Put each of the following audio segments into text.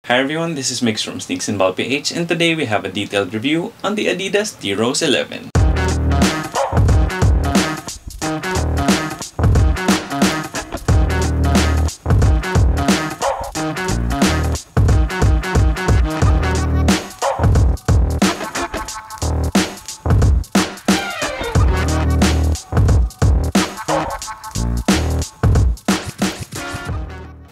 Hi everyone, this is Mix from Sneaks and Ball PH, and today we have a detailed review on the Adidas DRose 11.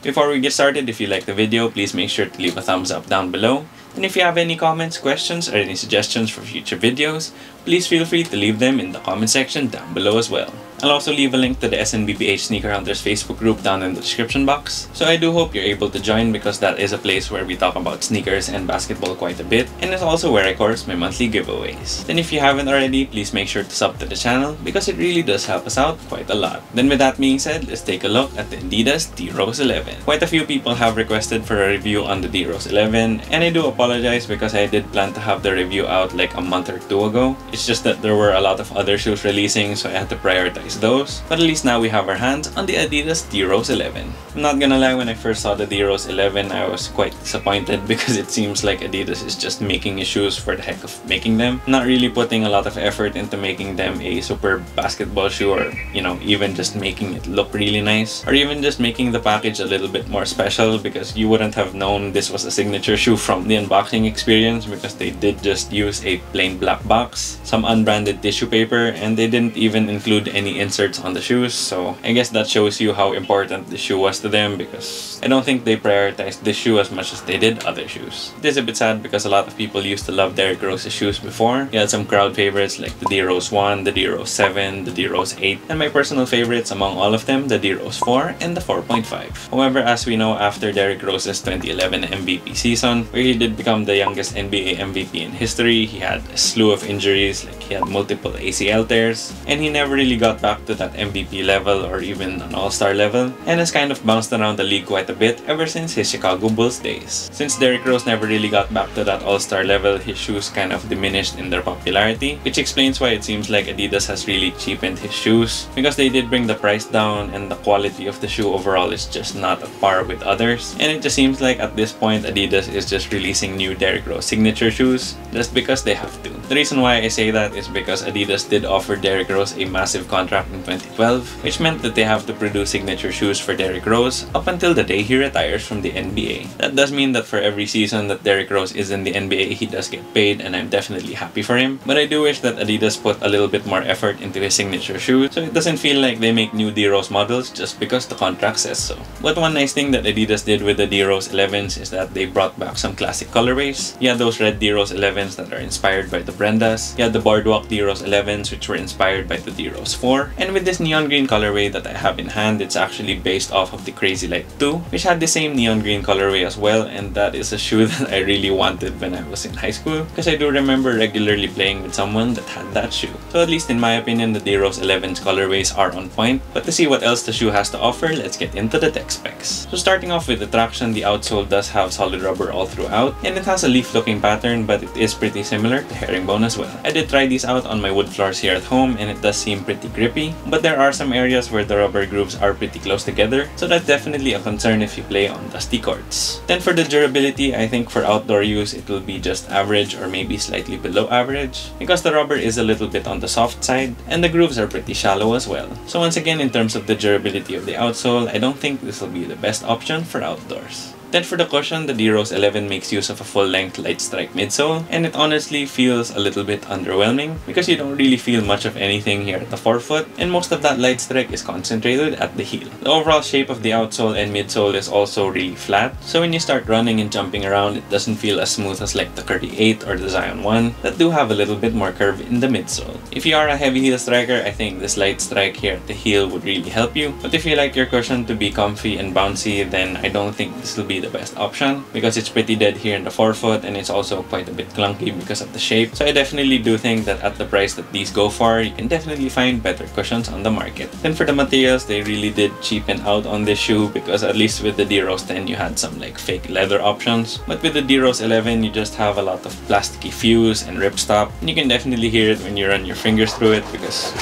Before we get started, if you like the video, please make sure to leave a thumbs up down below. And if you have any comments, questions, or any suggestions for future videos, please feel free to leave them in the comment section down below as well. I'll also leave a link to the SNBPH Sneaker Hunters Facebook group down in the description box. So I do hope you're able to join because that is a place where we talk about sneakers and basketball quite a bit, and it's also where I course my monthly giveaways. Then if you haven't already, please make sure to sub to the channel because it really does help us out quite a lot. Then with that being said, let's take a look at the Adidas DRose 11. Quite a few people have requested for a review on the DRose 11, and I do apologize because I did plan to have the review out like a month or two ago. It's just that there were a lot of other shoes releasing, so I had to prioritize those. But at least now we have our hands on the Adidas DRose 11. I'm not gonna lie, when I first saw the DRose 11, I was quite disappointed because it seems like Adidas is just making shoes for the heck of making them, not really putting a lot of effort into making them a super basketball shoe, or even just making it look really nice, or even just making the package a little bit more special, because you wouldn't have known this was a signature shoe from the unboxing experience because they did just use a plain black box, some unbranded tissue paper, and they didn't even include any inserts on the shoes. So I guess that shows you how important the shoe was to them, because I don't think they prioritized this shoe as much as they did other shoes. It is a bit sad because a lot of people used to love Derrick Rose's shoes before. He had some crowd favorites like the DRose 1, the DRose 7, the DRose 8, and my personal favorites among all of them, the DRose 4 and the 4.5. However, as we know, after Derrick Rose's 2011 MVP season, where he did become the youngest NBA MVP in history, he had a slew of injuries, like he had multiple ACL tears, and he never really got back to that MVP level or even an all-star level, and has kind of bounced around the league quite a bit ever since his Chicago Bulls days. Since Derrick Rose never really got back to that all-star level, his shoes kind of diminished in their popularity, which explains why it seems like Adidas has really cheapened his shoes, because they did bring the price down and the quality of the shoe overall is just not at par with others. And it just seems like at this point Adidas is just releasing new Derrick Rose signature shoes just because they have to. The reason why I say that is because Adidas did offer Derrick Rose a massive contract in 2012, which meant that they have to produce signature shoes for Derrick Rose up until the day he retires from the NBA. That does mean that for every season that Derrick Rose is in the NBA, he does get paid, and I'm definitely happy for him. But I do wish that Adidas put a little bit more effort into his signature shoes, so it doesn't feel like they make new DRose models just because the contract says so. But one nice thing that Adidas did with the DRose 11s is that they brought back some classic colorways. You had those red DRose 11s that are inspired by the Brendas. You had the Boardwalk DRose 11s which were inspired by the DRose 4. And with this neon green colorway that I have in hand, it's actually based off of the Crazy Light 2, which had the same neon green colorway as well, and that is a shoe that I really wanted when I was in high school, because I do remember regularly playing with someone that had that shoe. So at least in my opinion, the DRose 11's colorways are on point. But to see what else the shoe has to offer, let's get into the tech specs. So starting off with the traction, the outsole does have solid rubber all throughout, and it has a leaf looking pattern, but it is pretty similar to herringbone as well. I did try these out on my wood floors here at home, and it does seem pretty grippy, but there are some areas where the rubber grooves are pretty close together, so that's definitely a concern if you play on dusty courts. Then for the durability, I think for outdoor use it will be just average or maybe slightly below average, because the rubber is a little bit on the soft side and the grooves are pretty shallow as well. So once again, in terms of the durability of the outsole, I don't think this will be the best option for outdoors. Then for the cushion, the DRose 11 makes use of a full-length light strike midsole, and it honestly feels a little bit underwhelming because you don't really feel much of anything here at the forefoot, and most of that light strike is concentrated at the heel. The overall shape of the outsole and midsole is also really flat, so when you start running and jumping around, it doesn't feel as smooth as like the Curry 8 or the Zion 1 that do have a little bit more curve in the midsole. If you are a heavy heel striker, I think this light strike here at the heel would really help you, but if you like your cushion to be comfy and bouncy, then I don't think this will be the best option, because it's pretty dead here in the forefoot and it's also quite a bit clunky because of the shape. So I definitely do think that at the price that these go for, you can definitely find better cushions on the market. Then for the materials, they really did cheapen out on this shoe, because at least with the DRose 10 you had some like fake leather options, but with the DRose 11 you just have a lot of plasticky fuse and ripstop, and you can definitely hear it when you run your fingers through it, because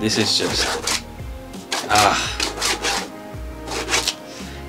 this is just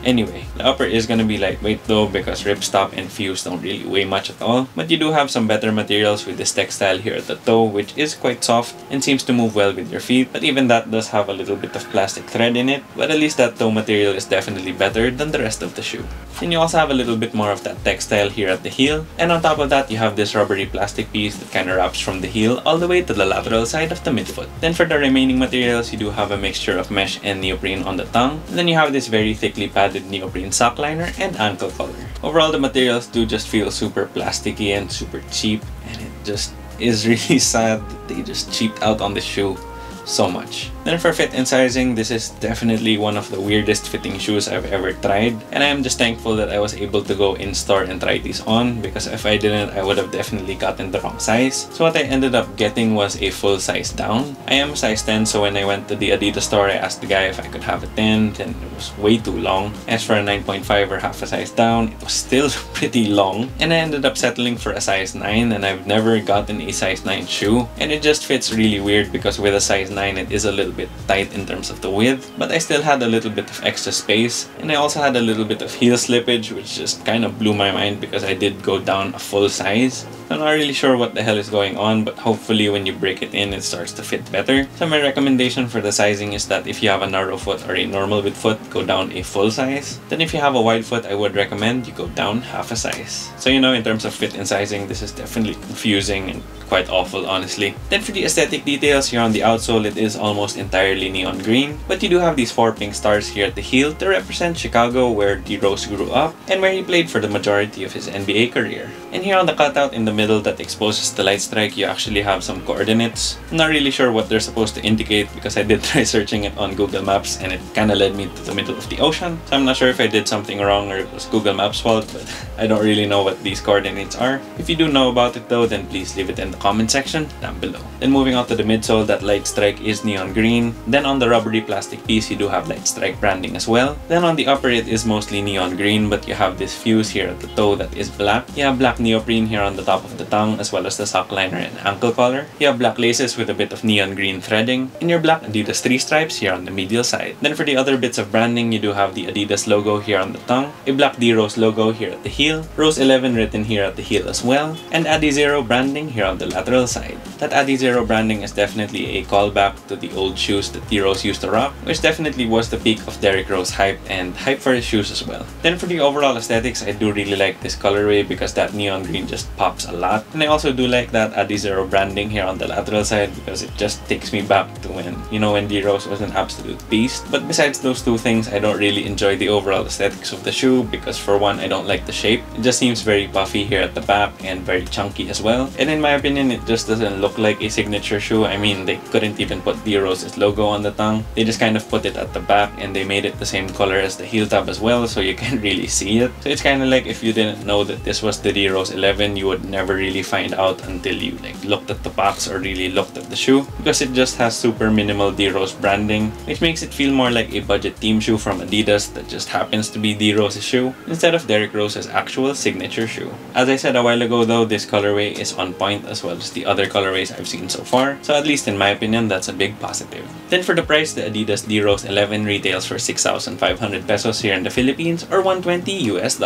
Anyway, The upper is gonna be lightweight though because ripstop and fuse don't really weigh much at all, but you do have some better materials with this textile here at the toe, which is quite soft and seems to move well with your feet, but even that does have a little bit of plastic thread in it, but at least that toe material is definitely better than the rest of the shoe. And you also have a little bit more of that textile here at the heel, and on top of that you have this rubbery plastic piece that kind of wraps from the heel all the way to the lateral side of the midfoot. Then for the remaining materials, you do have a mixture of mesh and neoprene on the tongue, and then you have this very thickly padded neoprene sock liner and ankle collar. Overall, the materials do just feel super plasticky and super cheap, and it just is really sad that they just cheaped out on the shoe so much. Then for fit and sizing, this is definitely one of the weirdest fitting shoes I've ever tried, and I am just thankful that I was able to go in store and try these on, because if I didn't, I would have definitely gotten the wrong size. So what I ended up getting was a full size down. I am a size 10, so when I went to the Adidas store, I asked the guy if I could have a 10, and it was way too long. As for a 9.5 or half a size down, it was still pretty long, and I ended up settling for a size 9, and I've never gotten a size 9 shoe, and it just fits really weird because with a size 9 it is a little bit tight in terms of the width, but I still had a little bit of extra space, and I also had a little bit of heel slippage, which just kind of blew my mind because I did go down a full size. I'm not really sure what the hell is going on, but hopefully when you break it in, it starts to fit better. So my recommendation for the sizing is that if you have a narrow foot or a normal width foot, go down a full size. Then if you have a wide foot, I would recommend you go down half a size. So you know, in terms of fit and sizing, this is definitely confusing and quite awful, honestly. Then for the aesthetic details, here on the outsole, it is almost entirely neon green, but you do have these 4 pink stars here at the heel to represent Chicago, where DRose grew up and where he played for the majority of his NBA career. And here on the cutout in the middle that exposes the light strike, you actually have some coordinates. I'm not really sure what they're supposed to indicate because I did try searching it on Google Maps and it kind of led me to the middle of the ocean. So I'm not sure if I did something wrong or it was Google Maps' fault, but I don't really know what these coordinates are. If you do know about it though, then please leave it in the comment section down below. Then moving on to the midsole, that light strike is neon green. Then on the rubbery plastic piece, you do have light strike branding as well. Then on the upper, it is mostly neon green, but you have this fuse here at the toe that is black. You have black neoprene here on the top of the tongue, as well as the sock liner and ankle collar. You have black laces with a bit of neon green threading, and your black Adidas 3 stripes here on the medial side. Then for the other bits of branding, you do have the Adidas logo here on the tongue, a black DRose logo here at the heel, Rose 11 written here at the heel as well, and Adizero branding here on the lateral side. That Adizero branding is definitely a callback to the old shoes that DRose used to rock, which definitely was the peak of Derrick Rose hype and hype for his shoes as well. Then for the overall aesthetics, I do really like this colorway because that neon green just pops a lot, and I also do like that Adizero branding here on the lateral side because it just takes me back to when, you know, when DRose was an absolute beast. But besides those two things, I don't really enjoy the overall aesthetics of the shoe because for one, I don't like the shape. It just seems very puffy here at the back and very chunky as well, and in my opinion, it just doesn't look like a signature shoe. I mean, they couldn't even put DRose's logo on the tongue. They just kind of put it at the back and they made it the same color as the heel tab as well, so you can't really see it. So it's kind of like if you didn't know that this was the DRose 11, you would never really find out until you like looked at the box or really looked at the shoe, because it just has super minimal DRose branding, which makes it feel more like a budget team shoe from Adidas that just happens to be DRose's shoe instead of Derrick Rose's actual signature shoe. As I said a while ago though, this colorway is on point as well as the other colorways I've seen so far, so at least in my opinion, that's a big positive. Then for the price, the Adidas DRose 11 retails for 6,500 pesos here in the Philippines, or $120 US.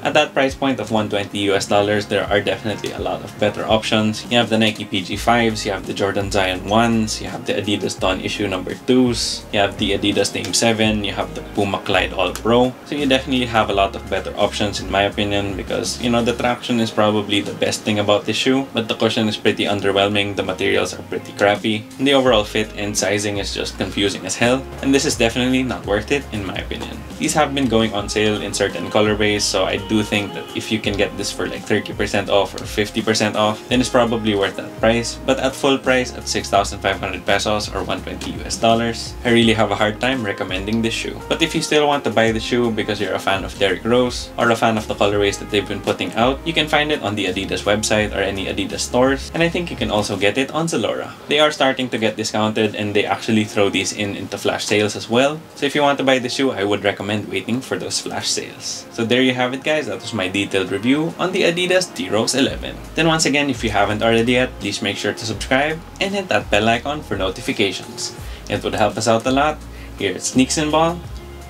At that price point of $120 US, there are definitely a lot of better options. You have the Nike PG5s, you have the Jordan Zion 1s, you have the Adidas Dawn issue number 2s, you have the Adidas Dame 7, you have the Puma Clyde All Pro. So you definitely have a lot of better options in my opinion because, you know, the traction is probably the best thing about this shoe, but the cushion is pretty underwhelming, the materials are pretty crappy, and the overall fit and sizing is just confusing as hell, and this is definitely not worth it in my opinion. These have been going on sale in certain colorways, so I do think that if you can get this for like 30% off or 50% off, then it's probably worth that price. But at full price, at 6,500 pesos or $120 US, I really have a hard time recommending this shoe. But if you still want to buy the shoe because you're a fan of Derrick Rose or a fan of the colorways that they've been putting out, you can find it on the Adidas website or any Adidas stores, and I think you can also get it on Zalora. They are starting to get discounted and they actually throw these into flash sales as well. So if you want to buy the shoe, I would recommend waiting for those flash sales. So there you have it guys, that was my detailed review on the Adidas DRose 11. Then once again, if you haven't already yet, please make sure to subscribe and hit that bell icon for notifications. It would help us out a lot. Here at Sneaks and Ball,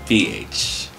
PH.